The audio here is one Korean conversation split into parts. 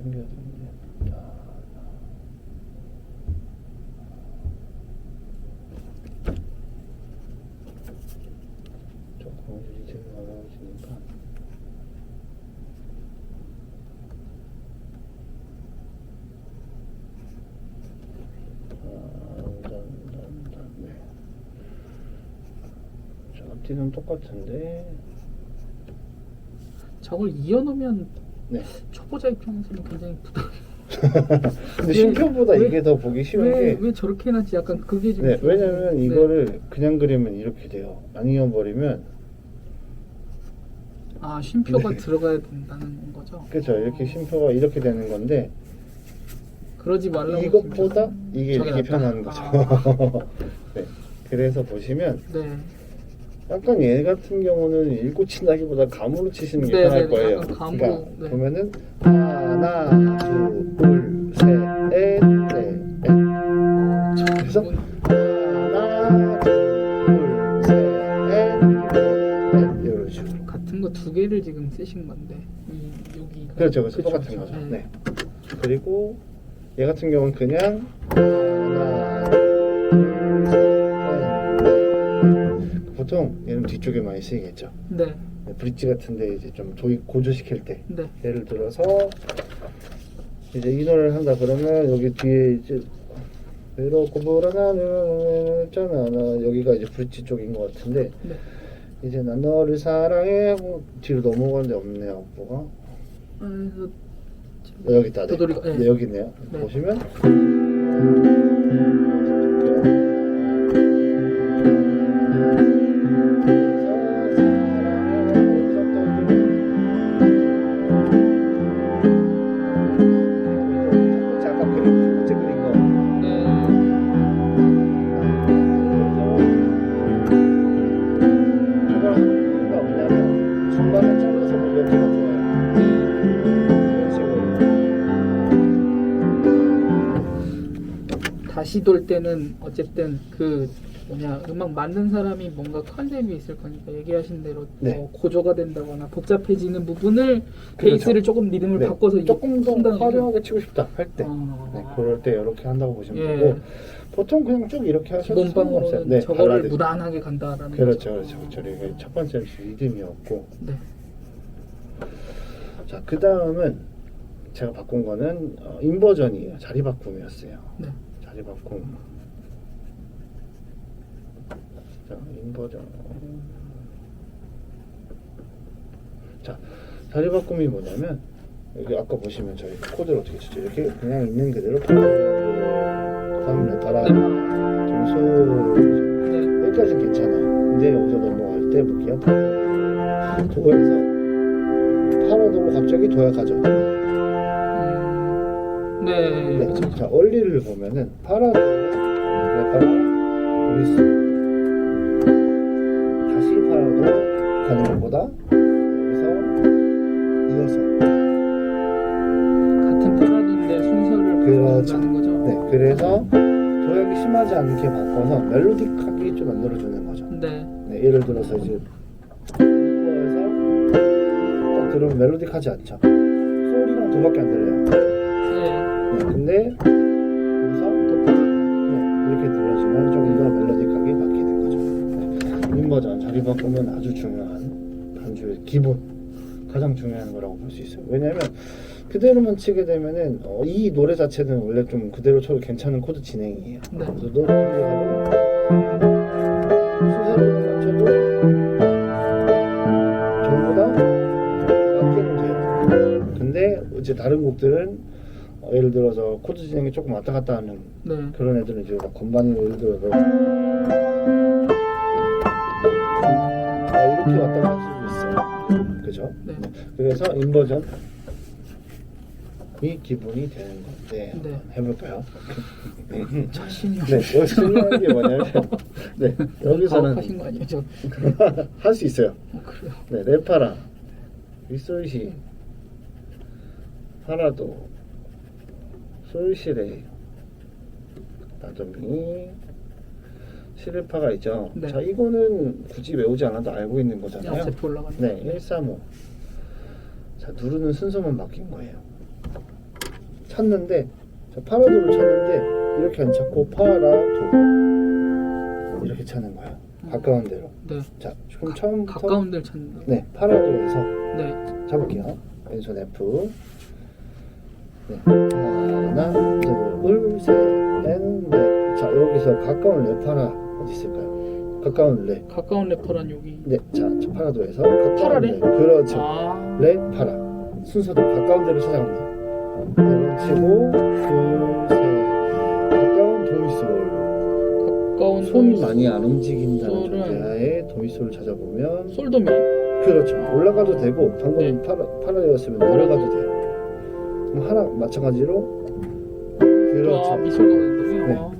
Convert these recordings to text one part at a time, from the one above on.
생겨야 되는데. 좀 광질이 제일 많아지니까. 네. 자, 앞뒤는 똑같은데. 저걸 이어놓으면 네. 초보자 입장에서는 굉장히 부담. 근데 심표보다 이게 더 보기 쉬운 게. 왜 저렇게 해놨지? 약간 그게 좀. 네, 왜냐면 이거를 그냥 그리면 이렇게 돼요. 안 이어버리면. 아, 쉼표가 네. 들어가야 된다는 거죠? 그렇죠. 이렇게 심표가 이렇게 되는 건데. 그러지 말라고. 이것보다 이게 저게 이렇게 낫다. 편한 거죠. 아. 네. 그래서 보시면 네. 약간 얘 같은 경우는 읽고 친다기보다 감으로 치시는 게 네, 편할 네, 거예요. 약간 감으로, 그러니까 네. 보면은 하나, 둘, 셋, 넷, 넷. 그래서 하나, 둘, 셋, 넷, 이런 식으로. 같은 거 두 개를 지금 쓰신 건데 여기가. 그렇죠, 그렇죠. 똑같은 거죠. 네. 그리고 얘 같은 경우는 그냥 하나, 둘, 셋, 넷. 보통 얘는 뒤쪽에 많이 쓰이겠죠. 네. 브릿지 같은데 이제 좀 고조시킬 때. 네. 예를 들어서 이제 인원을 한다 그러면 여기 뒤에 이제 이렇게 불어나는 있잖아. 여기가 이제 브릿지 쪽인 것 같은데. 네. 이제 난 너를 사랑해 하고 뒤로 넘어가는데 없네요. 뭐가? 그래서 여기 있다. 네. 도돌이가, 네. 네, 여기 있네요. 네. 보시면 다시 돌 때는 어쨌든 그 뭐냐 음악 만든 사람이 뭔가 컨셉이 있을 거니까 얘기하신 대로 네. 고조가 된다거나 복잡해지는 부분을 그렇죠. 베이스를 조금 리듬을 네. 바꿔서 조금 더 한다는 거죠? 화려하게 치고 싶다 할 때, 네, 그럴 때 이렇게 한다고 보시면 예. 되고 보통 그냥 쭉 이렇게 하셔도 상관없어요. 기본방으로는 네, 저거를 발라드. 무난하게 간다라는 그렇죠, 거죠. 그렇죠, 그렇죠. 이게 첫 번째는 리듬이었고, 네. 자, 그 다음은 제가 바꾼 거는 인버전이에요. 자리 바꿈이었어요. 네. 자리 바꿈. 자, 인버전. 자, 자리 바꿈이 뭐냐면 여기 아까 보시면 저희 코드를 어떻게 치죠? 이렇게 그냥 있는 그대로 가면 따라 점수 여기까지는 괜찮아. 근데 여기서 넘어갈 때 볼게요. 도에서 파라도로 갑자기 도에 가죠. 네. 네. 그렇죠. 자, 원리를 보면은 파라도 도리스 다시 파라도 가는 것보다 여기서 이어서 같은 파라도인데 순서를 그렇죠. 바꾸는 거죠. 네, 그래서 도약이 심하지 않게 바꿔서 멜로디하게 좀 만들어주는 거죠. 네. 네, 예를 들어서 이제 이거에서 딱 들으면 멜로디하지 않죠. 소리랑 도밖에 안 들려요. 네, 근데 여기서 이렇게 들려주면 좀 더 멜로디하게 바뀌는 거죠. 네, 인버전 자리 바꾸면 아주 중요한 반주의 기본, 가장 중요한 거라고 볼 수 있어요. 왜냐하면 그대로만 치게 되면은 이 노래 자체는 원래 좀 그대로 쳐도 괜찮은 코드 진행이에요. 네. 그래서 노래를 가도 순서를 맞춰도 전부 다 맞게는 돼요. 근데 이제 다른 곡들은 예를 들어서 코드 진행이 조금 왔다 갔다 하는 네. 그런 애들은 이제 막 건반이 예를 들어서 이렇게 왔다 갔다 할 수도 있어요. 그죠? 네. 그래서 인버전이 기본이 되는 건데 네. 한번 해볼까요? 자신이 네, 여기 중요한 게 뭐냐면 네, 여기서는 가혹하신 거 아니에요? 저. 할 수 있어요. 그래요. 네, 레파라, 윗솔시, 파라도, 솔시레, 나도미, 시르파가 있죠. 네. 자, 이거는 굳이 외우지 않아도 알고 있는 거잖아요. 어차피 올라가는. 네, 135. 자, 누르는 순서만 바뀐 거예요. 찾는데 자, 파라도를 찾는데 이렇게 안 찾고 파라도 이렇게 찾는 거예요. 가까운 데로. 네. 자, 그럼 처음부터 가까운 데를 찾는다. 네, 파라도에서 네. 잡을게요. 왼손 F. 네. 하나, 둘, 셋, 넷. 자, 여기서 가까운 레 파라 어디 있을까요? 가까운 레. 가까운 래퍼란 여기. 네, 자, 저 파라도에서 가까운 파라레? 레. 그렇죠. 아. 레 파라. 순서대로 가까운 데로 찾아갑니다. 네, 치고 둘, 셋. 가까운 도미솔. 가까운 손이 도미- 많이 안 움직인다는 솔은- 존재하에 도미솔을 찾아보면 솔도미. 그렇죠. 올라가도 되고 방금 네. 파라였으면 내려가도 돼요. 그럼 하나 마찬가지로 그렇죠. 아, 미술가 된다고요? 네. 아.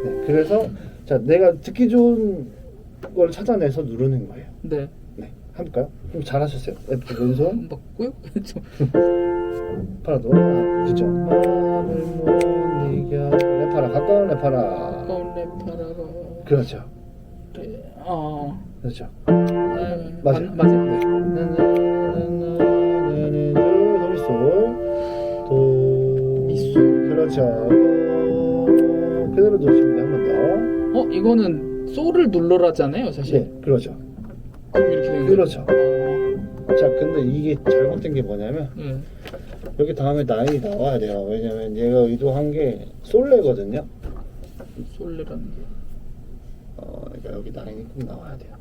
네, 그래서 자 내가 듣기 좋은 걸 찾아내서 누르는 거예요. 네. 네, 해볼까요? 그럼 잘하셨어요. F 왼손 맞고요? 좀 파라도 그죠? 마음을 못 이겨 레파라 가까운 레파라 가까운 래퍼라가. 그렇죠. 네. 아. 그렇죠. 네. 맞아요. 맞아요. 도미솔 도 미솔. 그렇죠. 그대로 놓으시면 돼요. 한 번 이거는 솔을 눌러라잖아요, 더. 사실. 네, 그렇죠. 그럼 이렇게 되는 그렇죠. 거예요. 자, 근데 이게 잘못된 게 뭐냐면 네. 여기 다음에 나인이 나와야 돼요. 왜냐면 얘가 의도한 게 솔레거든요. 솔레라는 게. 그러니까 여기 나인이 꼭 나와야 돼요.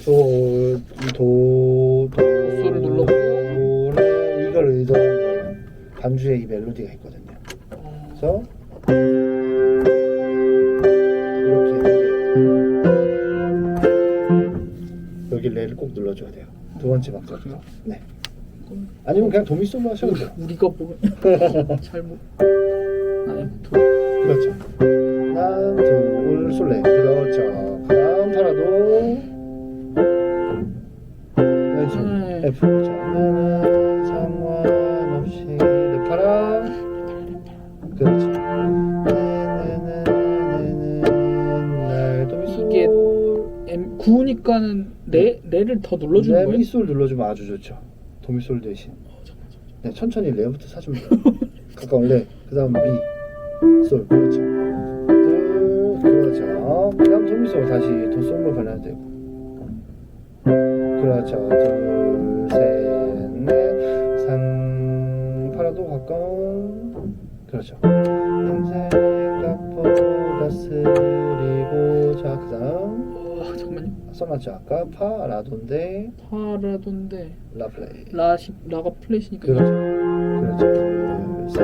소를 눌렀고. 레 이걸 의도한 거예요. 반주에 이 멜로디가 있거든요. 그래서 이렇게 여기 레를 꼭 눌러줘야 돼요. 두 번째 박자부터. 네. 아니면 그냥 도미솔로 하셔도 돼요. 우리가 보면 잘못. 아니, 그렇죠. 하나, 둘, 솔레. 그렇죠. 다음 파라도. 왼손 F. 그렇죠. 하나, 상관없이 레 파라. 그렇죠. 날 도미솔. 이게 구우니까는 레를 더 눌러주는 거예요? 레미솔 눌러주면 아주 좋죠. 도미솔 대신. 네, 천천히 레부터 사주면 돼요. 가까운 레, 그 다음 미, 솔, 그렇죠. 그렇죠. 그 다음 도미솔 다시 도솔로 변해야 되고. 그렇죠. 둘, 셋, 넷, 파라도 가까운. 그렇죠. 생각보다 쓰리고. 자, 그 다음 잠깐만요. 써놨죠. 아까 파라도인데 파라도인데 라플레이. 라가 플랫이니까 그렇죠. 그렇죠. 둘, 셋,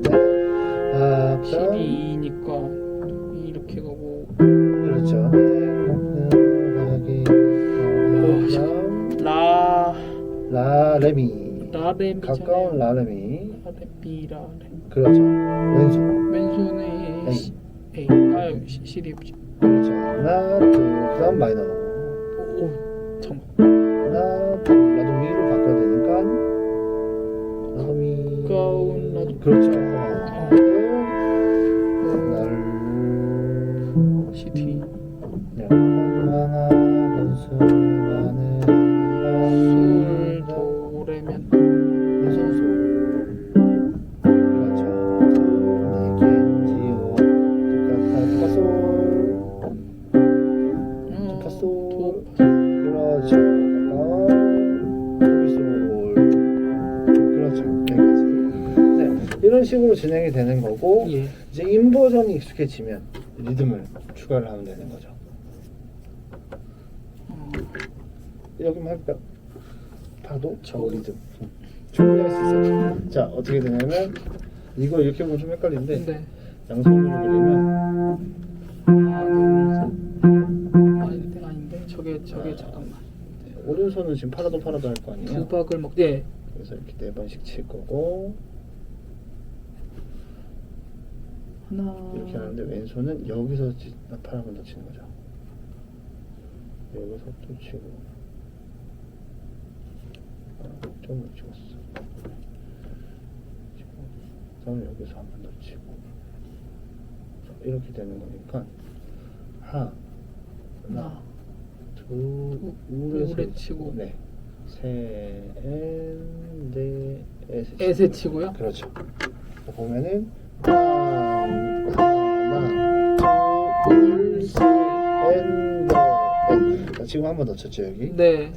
넷. 아, 그다음 12니까 이렇게 가고. 그렇죠. 행복하기. 그다음 라레미. 라레미 가까운 라레미. 라레. 그렇죠. 왼손. 왼손에 A. A. C리 그렇죠. 하나, 둘. 그다음 마이너. 오, 잠깐. 하나, 둘. 라도 미로 바꿔야 되니까. 라도 미. 가까운 라도. 그렇죠. 날. CD. 영원한 수많은 솔 도레면. 그렇죠. 내겐지요. 파솔. 그렇죠. 도미솔. 그렇죠. 여기까지. 네, 이런 식으로 진행이 되는 거고 예. 이제 인버전이 익숙해지면 리듬을 추가를 하면 되는 거죠. 여기만 해볼까요? 파도 좌우 리듬 준비할 수 있어요. 자, 어떻게 되냐면 이거 이렇게 보면 좀 헷갈리는데 네. 양손으로 그리면 아닌데 저게 잠깐만. 오른손은 지금 파라도 할 거 아니에요? 두 박을 네. 그래서 이렇게 4번씩 칠 거고 하나. 이렇게 하는데 왼손은 여기서 파라만 더 치는 거죠. 여기서 또 치고 좀 찍었어. 치고 그다음에 여기서 한 번 더 치고 이렇게 되는 거니까 하나, 둘, 우레 치고. 네, 셋, 넷, 에세 치고요. 그렇죠. 보면은 하나, 둘, 셋, 넷. 자, 지금 한 번 더 쳤죠 여기. 네.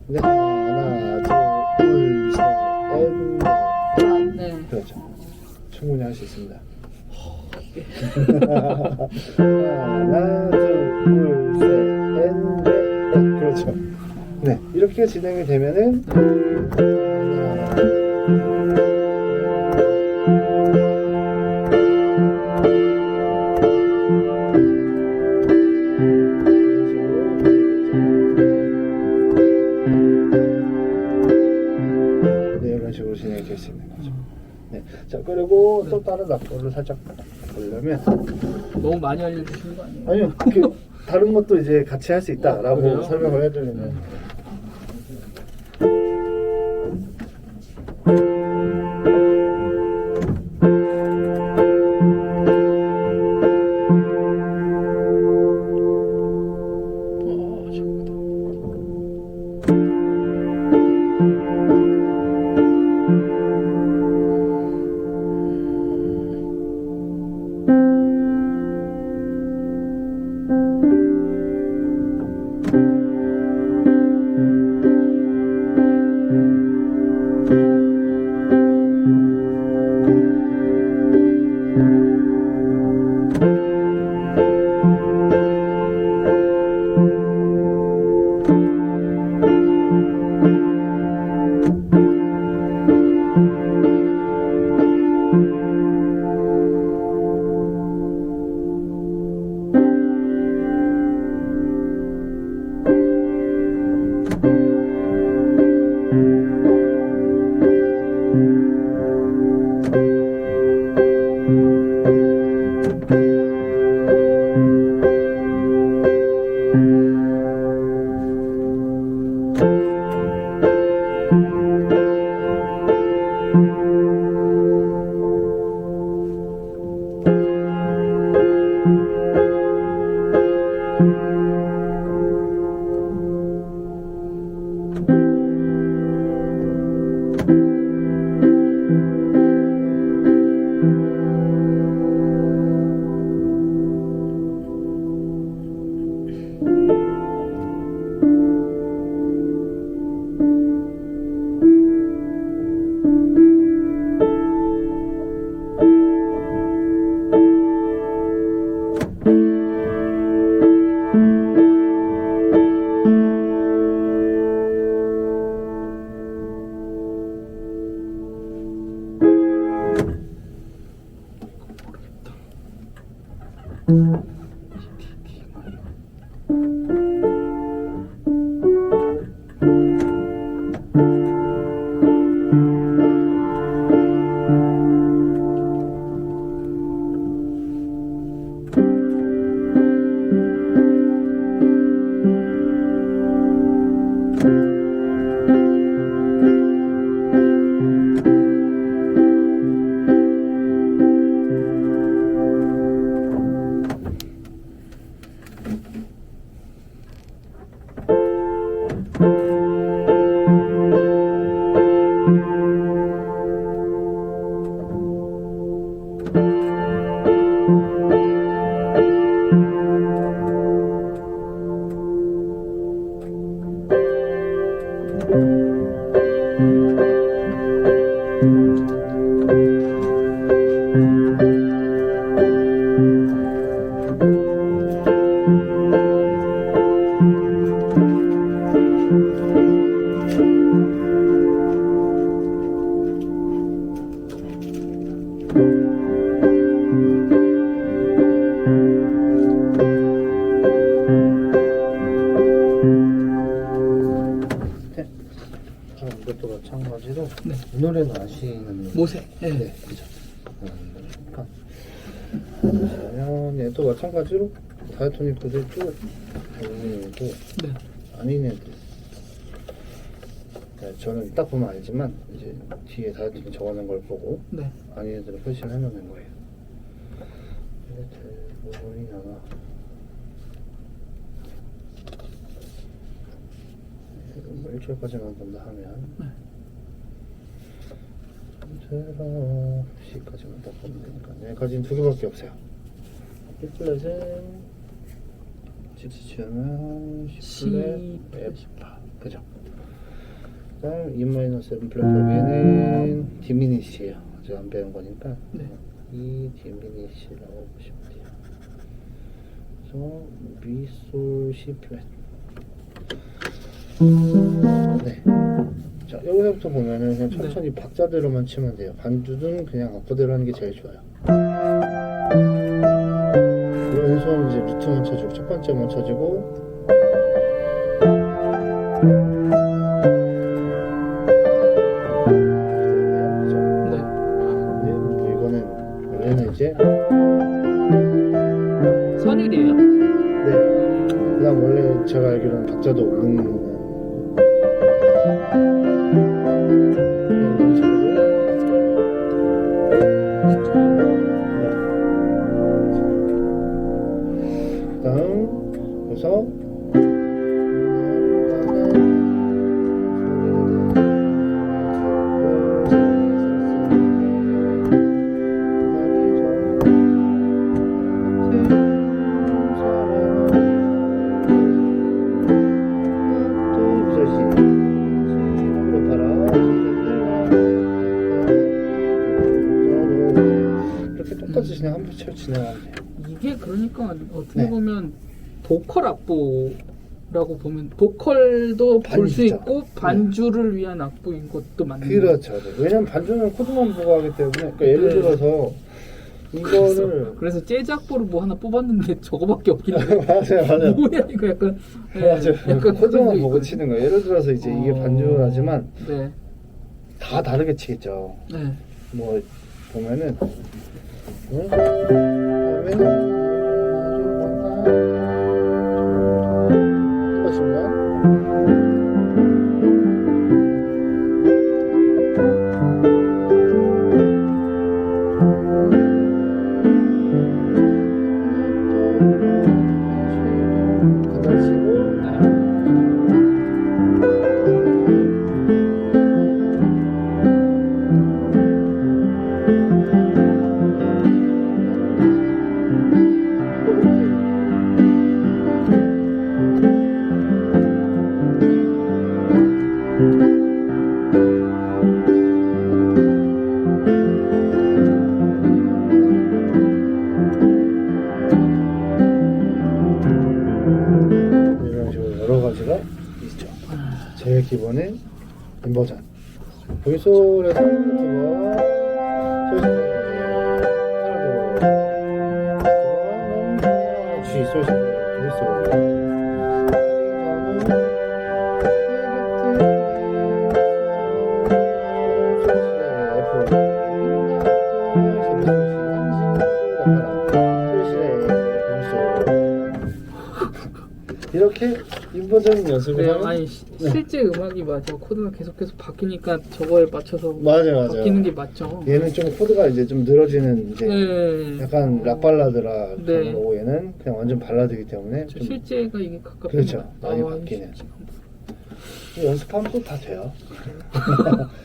근데 하나, 둘, 셋, 넷. 네. 그렇죠. 충분히 할 수 있습니다. 하나, 둘, 셋, 넷. 그렇죠. 네, 이렇게 진행이 되면은 네, 이런 식으로 진행이 될 수 있는 거죠. 네, 자 그리고 또 다른 악보를 살짝 보려면 너무 많이 알려주시는 거 아니에요? 아니요, 그 다른 것도 이제 같이 할 수 있다라고 그래요? 설명을 해드리면. 이것도 마찬가지로 네. 이 노래는 아시는 모세. 네. 네, 그죠. 그러면 얘도 마찬가지로 다이아토닉 코드 쭉 여기도 네. 아닌 애들. 네, 저는 딱 보면 알지만 이제 뒤에 다이아토닉 적어놓은 걸 보고 네. 아닌 애들을 표시를 해놓는 거예요. 이게 대부분이 아마 뭐 1초까지만 본다 하면 네. 들어 C까지만 딱 보면 되니까 여기까지는 두 개밖에 없어요. B플랫은 G 치면 C플랫 F 그죠? 그다음 E-7 플랫 여기는 디미니시예요. 아직 안 배운 거니까 네. 이 디미니시라고 보시면 돼요. 그래서 B, 솔, C 플랫. 네. 자 여기서부터 보면은 그냥 천천히 박자대로만 치면 돼요. 반주는 그냥 악보대로 하는 게 제일 좋아요. 그런 연습은 이제 루트만 쳐주고 첫 번째만 쳐주고 이제 선율이에요? 네. 그다음 원래 제가 알기로는 박자도 없는 이런 식으로. 그다음 그래서 똑같이 그냥 한 부처럼 진행하면 돼요. 이게 그러니까 어떻게 네. 보면 보컬 악보라고 보면 보컬도 볼 수 반주죠. 있고 반주를 위한 악보인 것도 맞는 그렇죠. 네. 왜냐면 반주는 코드만 보고 하기 때문에 그러니까 예를 네. 들어서 이거를 그래서 재즈 악보를 뭐 하나 뽑았는데 저거밖에 없긴 해. 맞아요. 뭐야 이거 약간 맞아요. 약간 코드만 그런 게 보고 있거든요. 치는 거예요. 예를 들어서 이제 이게 반주라지만 네. 다 다르게 치겠죠. 네. 뭐 보면은 그다음에 이런 식으로 여러 가지가 있죠. 제일 기본은 인버전. 보이솔에서 G, 솔, 보이솔. 이렇게 인버전 연습을 그래요. 하면 아니 실제 음악이 맞아. 코드가 계속해서 바뀌니까 저거에 맞춰서 맞아요. 바뀌는 게 맞죠. 얘는 좀 코드가 이제 좀 늘어지는 이제 네. 약간 락 발라드라 네. 그런 거고 얘는 그냥 완전 발라드이기 때문에 저 좀 실제가 이게 가깝은 그렇죠. 것 많이 같아요. 바뀌네요. 연습하면 또 다 돼요.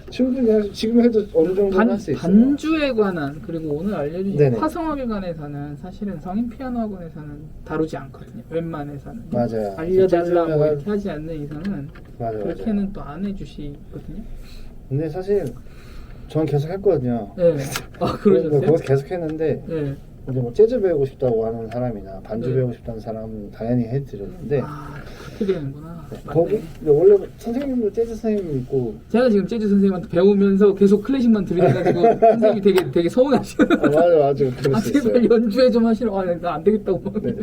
충분히 지금 해도 어느 정도는 할 수 있어요. 반주에 관한 그리고 오늘 알려주신 네네. 화성학에 관해서는 사실은 성인 피아노 학원에서는 다루지 않거든요. 웬만해서는 맞아요. 알려달라 뭐 재즈가- 이렇게 하지 않는 이상은 맞아요. 그렇게는 또 안 해주시거든요. 근데 사실 저는 계속 했거든요. 네. 아 그러셨어요? 거기서 계속 했는데 네. 이제 뭐 재즈 배우고 싶다고 하는 사람이나 반주 네. 배우고 싶다는 사람은 당연히 해드렸는데 아 그렇게 되는구나. 네, 맞네. 거기 원래 선생님도 재즈 선생님이 있고 제가 지금 재즈 선생님한테 배우면서 계속 클래식만 들으셔가지고 선생님이 되게 서운하시는. 맞아 그럴 아 수 제발 있어요. 연주회 좀 하시라고. 나 안 되겠다고 막. 네.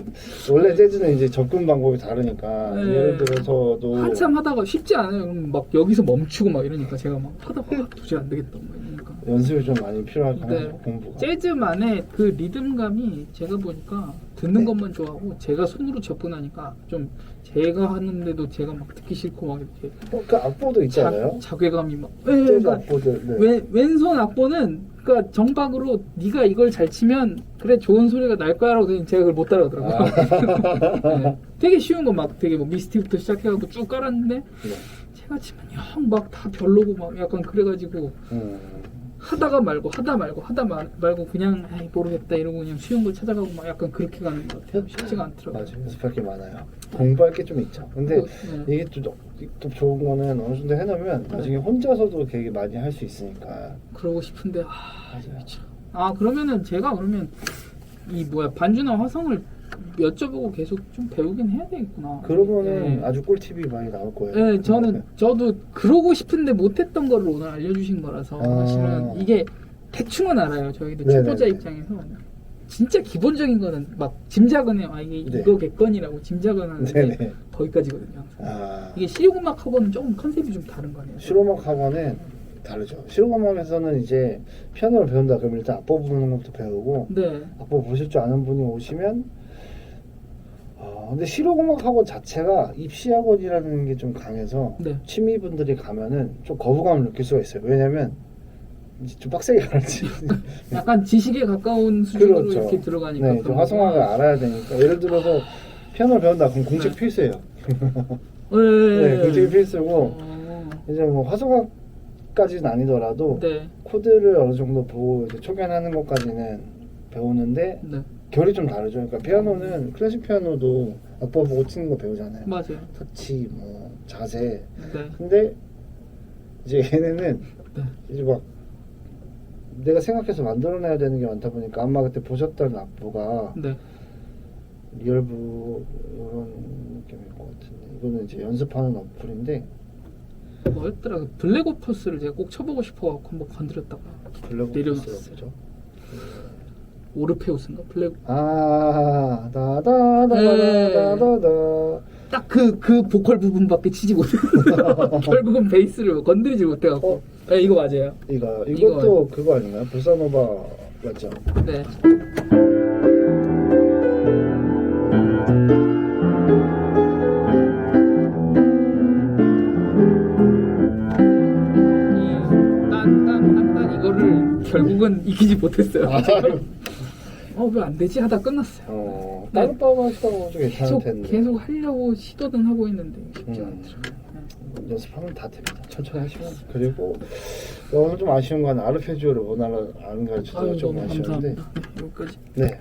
원래 재즈는 이제 접근 방법이 다르니까 네. 예를 들어서도 한참 하다가 쉽지 않아요. 그럼 막 여기서 멈추고 막 이러니까 제가 막 하다가 도저히 안 되겠다 막 이러니까. 연습이 좀 많이 필요할 것 네. 같아요. 공부가. 재즈만의 그 리듬감이 제가 보니까 듣는 네. 것만 좋아하고 제가 손으로 접근하니까 좀 제가 하는데도 제가 막 듣기 싫고 막 이렇게 그 악보도 있잖아요. 자괴감이 막. 재즈 그러니까 악보들. 네. 왼손 악보는 그러니까 정박으로 네가 이걸 잘 치면 그래 좋은 소리가 날 거야라고 그냥 제가 그걸 못 따라가더라고요. 네. 되게 쉬운 거 막 되게 뭐 미스티부터 시작해갖고 쭉 깔았는데 네. 제가 치면 영 막 다 별로고 막 약간 그래가지고 하다가 말고 그냥 에이, 모르겠다 이러고 그냥 쉬운 걸 찾아가고 막 약간 그렇게 가는 것 같아요. 쉽지가 않더라고요. 맞아요. 연습할 게 많아요. 공부할 게 좀 있죠. 근데 이게 또 좋은 거는 어느 정도 해놓으면 나중에 혼자서도 되게 많이 할 수 있으니까. 그러고 싶은데 맞아요. 그러면은 제가 그러면 이 반주나 화성을 여쭤보고 계속 좀 배우긴 해야 되겠구나. 그러면은 네. 아주 꿀팁이 많이 나올 거예요. 네, 저도 그러고 싶은데 못했던 거를 오늘 알려주신 거라서 사실은 이게 대충은 알아요. 저희도 네네네. 초보자 입장에서 진짜 기본적인 거는 막 짐작은 해요. 이게 네. 이거겠거니라고 짐작은 하는데 네네. 거기까지거든요. 항상. 아, 이게 실용음악하고는 조금 컨셉이 좀 다른 거 아니에요? 실용음악 학원은 다르죠. 실용음악에서는 이제 피아노를 배운다 그러면 일단 악보 부는 것부터 배우고 네. 악보 보실 줄 아는 분이 오시면 근데 실용음악 학원 자체가 입시학원이라는 게 좀 강해서 네. 취미분들이 가면은 좀 거부감을 느낄 수가 있어요. 왜냐면 이제 좀 빡세게 가르치. 약간 지식에 가까운 수준으로 그렇죠. 이렇게 들어가니까. 네, 좀 화성학을 알아야 되니까. 예를 들어서 피아노를 배운다 그럼 공책 네. 필수예요. 네, 네, 공책이 필수고 어, 이제 뭐 화성학까지는 아니더라도 네. 코드를 어느 정도 보고 이제 초견하는 것까지는 배우는데 네. 결이 좀 다르죠. 그러니까 피아노는 클래식 피아노도 악보 보고 치는 거 배우잖아요. 맞아요. 터치, 뭐 자세. 네. 근데 이제 얘네는 네. 이제 막 내가 생각해서 만들어내야 되는 게 많다 보니까 아마 그때 보셨던 악보가 네. 리얼브 이런 느낌일 것 같은데 이거는 이제 연습하는 어플인데 뭐였더라? 그 블랙 오퍼스를 제가 꼭 쳐보고 싶어갖고 한번 건드렸다가 블랙오프스가 내려놨어요. 뭐죠? 오르페우스인가? 블랙 다다다다다다다 딱 그 보컬 부분밖에 치지 못해. 결국은 베이스를 건드리지 못해갖고. 네, 이거 맞아요. 이것도 그거 아닌가요? 보사노바 맞죠? 네. 딴 이거를 결국은 이기지 못했어요. 왜 안 되지 하다 끝났어요. 다른 법 하시다가 좀 괜찮을 텐데 계속 하려고 시도는 하고 있는데 쉽지 않더라고요. 연습하면 다 됩니다. 천천히 하시면. 그리고 오늘 좀 아쉬운 건 아르페지오를 못 아는 가르쳐서 좀 너무 아쉬운데 감사합니다. 네, 여기까지. 네